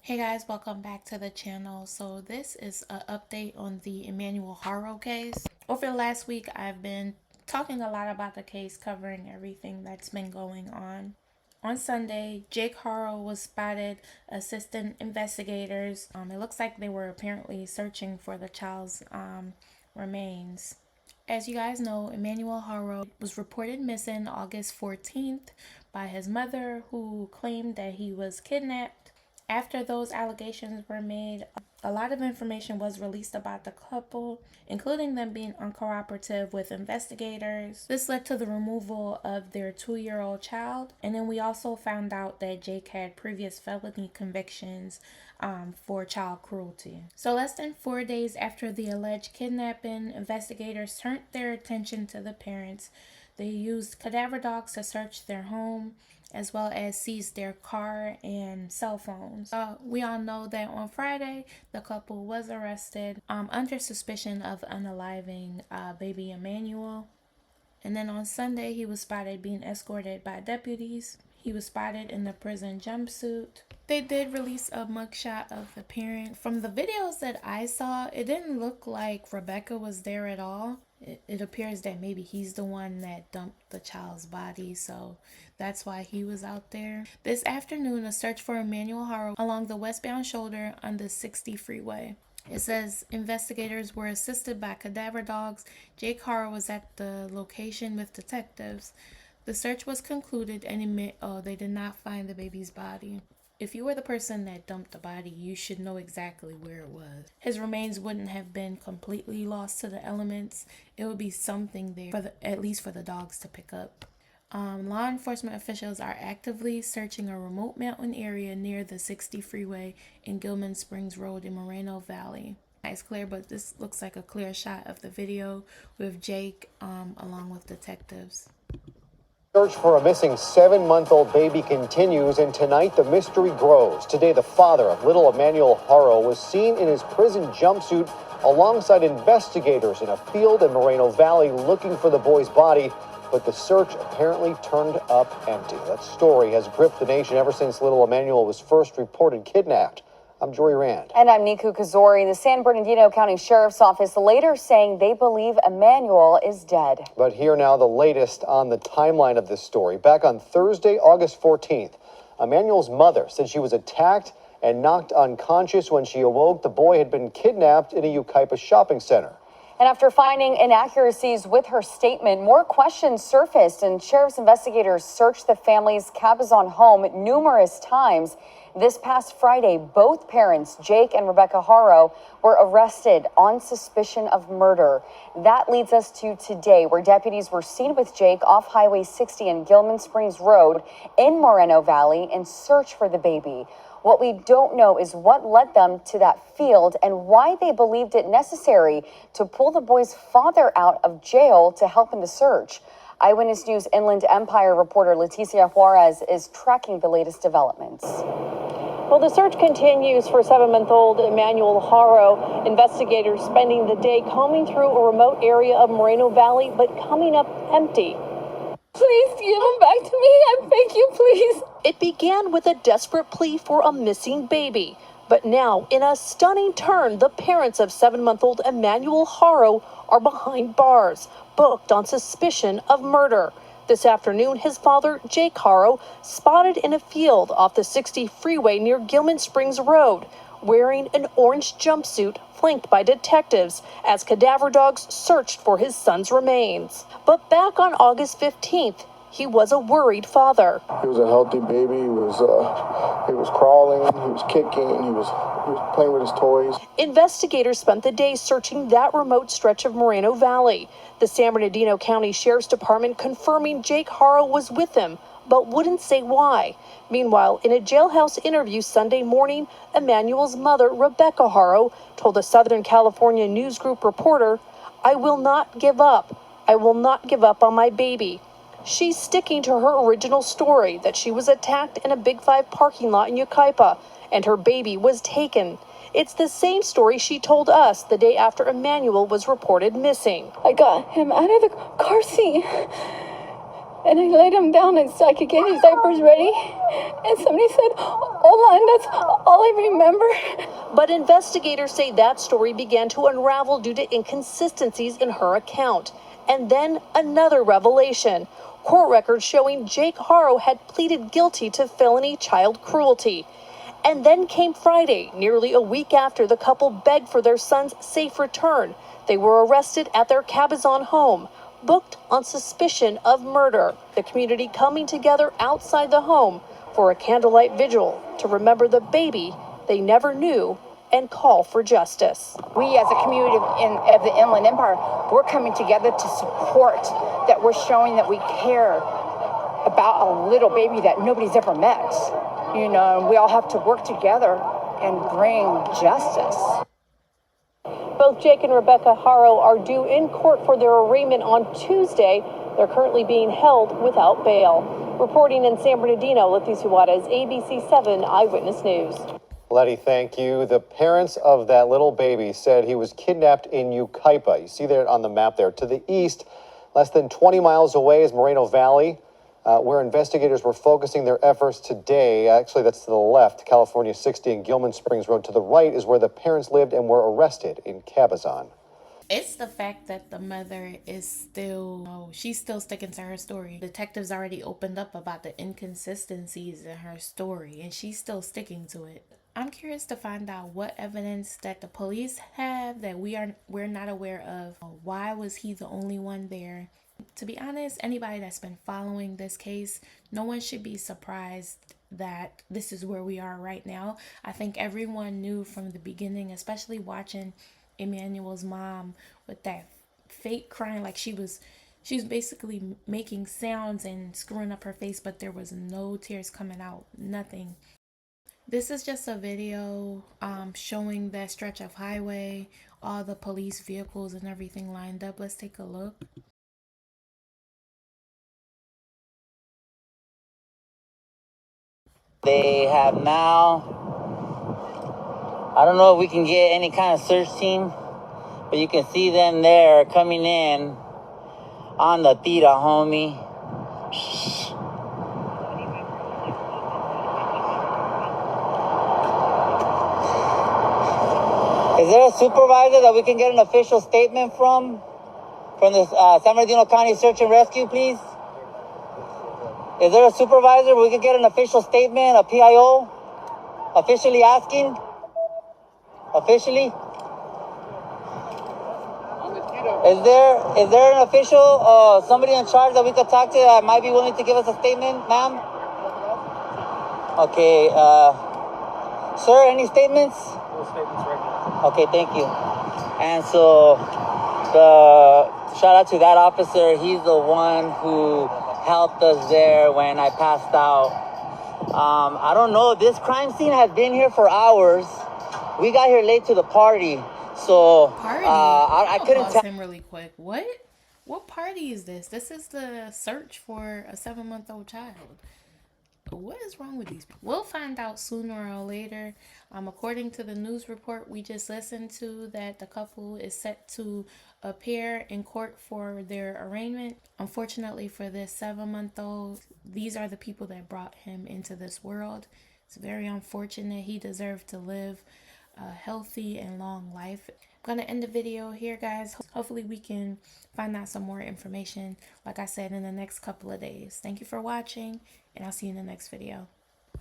Hey guys, welcome back to the channel. So this is an update on the Emmanuel Haro case. Over the last week, I've been talking a lot about the case, covering everything that's been going on. On Sunday, Jake Haro was spotted assisting investigators. It looks like they were apparently searching for the child's remains. As you guys know, Emmanuel Haro was reported missing August 14th by his mother, who claimed that he was kidnapped. After those allegations were made, a lot of information was released about the couple, including them being uncooperative with investigators. This led to the removal of their 2-year-old child. And then we also found out that Jake had previous felony convictions for child cruelty. So less than 4 days after the alleged kidnapping, investigators turned their attention to the parents. They used cadaver dogs to search their home, as well as seize their car and cell phones. We all know that on Friday, the couple was arrested under suspicion of unaliving baby Emmanuel. And then on Sunday, he was spotted being escorted by deputies. He was spotted in the prison jumpsuit. They did release a mugshot of the parent. From the videos that I saw, it didn't look like Rebecca was there at all. It appears that maybe he's the one that dumped the child's body, so that's why he was out there. This afternoon, a search for Emmanuel Haro along the westbound shoulder on the 60 freeway. It says investigators were assisted by cadaver dogs. Jake Haro was at the location with detectives. The search was concluded and they did not find the baby's body. If you were the person that dumped the body, you should know exactly where it was. His remains wouldn't have been completely lost to the elements. It would be something there, at least for the dogs to pick up. Law enforcement officials are actively searching a remote mountain area near the 60 freeway in Gilman Springs Road in Moreno Valley. It's clear, but this looks like a clear shot of the video with Jake along with detectives. Search for a missing 7-month-old baby continues, and tonight the mystery grows. Today, the father of little Emmanuel Haro was seen in his prison jumpsuit alongside investigators in a field in Moreno Valley looking for the boy's body, but the search apparently turned up empty. That story has gripped the nation ever since little Emmanuel was first reported kidnapped. I'm Jory Rand. And I'm Niku Kazori. The San Bernardino County Sheriff's Office later saying they believe Emmanuel is dead. But here now the latest on the timeline of this story. Back on Thursday, August 14th, Emmanuel's mother said she was attacked and knocked unconscious. When she awoke, the boy had been kidnapped in a Yucaipa shopping center. And after finding inaccuracies with her statement, more questions surfaced, and sheriff's investigators searched the family's Cabazon home numerous times. This past Friday, both parents, Jake and Rebecca Haro, were arrested on suspicion of murder. That leads us to today, where deputies were seen with Jake off Highway 60 and Gilman Springs Road in Moreno Valley in search for the baby. What we don't know is what led them to that field and why they believed it necessary to pull the boy's father out of jail to help in the search. Eyewitness News Inland Empire reporter Leticia Juarez is tracking the latest developments. Well, the search continues for 7-month-old Emmanuel Haro. Investigators spending the day combing through a remote area of Moreno Valley, but coming up empty. Please give him back to me. I beg you, please. It began with a desperate plea for a missing baby. But now, in a stunning turn, the parents of 7-month-old Emmanuel Haro are behind bars, booked on suspicion of murder. This afternoon, his father, Jake Haro, spotted in a field off the 60 freeway near Gilman Springs Road, wearing an orange jumpsuit flanked by detectives as cadaver dogs searched for his son's remains. But back on August 15th, he was a worried father. He was a healthy baby. He was crawling, he was kicking, he was playing with his toys. Investigators spent the day searching that remote stretch of Moreno Valley. The San Bernardino County Sheriff's Department confirming Jake Haro was with him, but wouldn't say why. Meanwhile, in a jailhouse interview Sunday morning, Emmanuel's mother, Rebecca Haro, told a Southern California news group reporter, "I will not give up. I will not give up on my baby." She's sticking to her original story that she was attacked in a Big 5 parking lot in Yucaipa and her baby was taken. It's the same story she told us the day after Emmanuel was reported missing. I got him out of the car seat And I laid him down and so I could get his diapers ready. And somebody said, "Hola," and that's all I remember. But investigators say that story began to unravel due to inconsistencies in her account. And then another revelation. Court records showing Jake Haro had pleaded guilty to felony child cruelty. And then came Friday, nearly a week after the couple begged for their son's safe return. They were arrested at their Cabazon home, booked on suspicion of murder. The community coming together outside the home for a candlelight vigil to remember the baby they never knew and call for justice. We as a community of the Inland Empire, we're coming together to support that. We're showing that we care about a little baby that nobody's ever met. You know, and we all have to work together and bring justice. Both Jake and Rebecca Haro are due in court for their arraignment on Tuesday. They're currently being held without bail. Reporting in San Bernardino, Leticia Juarez, ABC 7 Eyewitness News. Letty, thank you. The parents of that little baby said he was kidnapped in Yucaipa. You see that on the map there. To the east, less than 20 miles away is Moreno Valley, where investigators were focusing their efforts today. Actually, that's to the left. California 60 and Gilman Springs Road to the right is where the parents lived and were arrested in Cabazon. It's the fact that the mother is still, she's still sticking to her story. Detectives already opened up about the inconsistencies in her story, and she's still sticking to it. I'm curious to find out what evidence that the police have that we're not aware of. Why was he the only one there? To be honest, anybody that's been following this case, no one should be surprised that this is where we are right now. I think everyone knew from the beginning, especially watching Emmanuel's mom with that fake crying, like she was basically making sounds and screwing up her face, but there was no tears coming out, nothing. This is just a video showing that stretch of highway, all the police vehicles and everything lined up. Let's take a look. They have now, I don't know if we can get any kind of search team, but you can see them there coming in on the tira, homie. Is there a supervisor that we can get an official statement from the San Bernardino County Search and Rescue, please? Is there a supervisor where we can get an official statement, a PIO, officially asking? Officially? Is there an official, somebody in charge that we could talk to that might be willing to give us a statement, ma'am? Okay, sir, any statements? No statements right now. Okay, thank you. And so, shout out to that officer. He's the one who helped us there when I passed out. I don't know, this crime scene has been here for hours. We got here late to the party, so I couldn't tell him really quick. What party is this? This is the search for a 7-month-old child. What is wrong with these people? We'll find out sooner or later. According to the news report we just listened to, that the couple is set to appear in court for their arraignment. Unfortunately for this 7-month-old, these are the people that brought him into this world. It's very unfortunate. He deserved to live a healthy and long life. I'm going to end the video here, guys. Hopefully we can find out some more information, like I said, in the next couple of days. Thank you for watching, and I'll see you in the next video.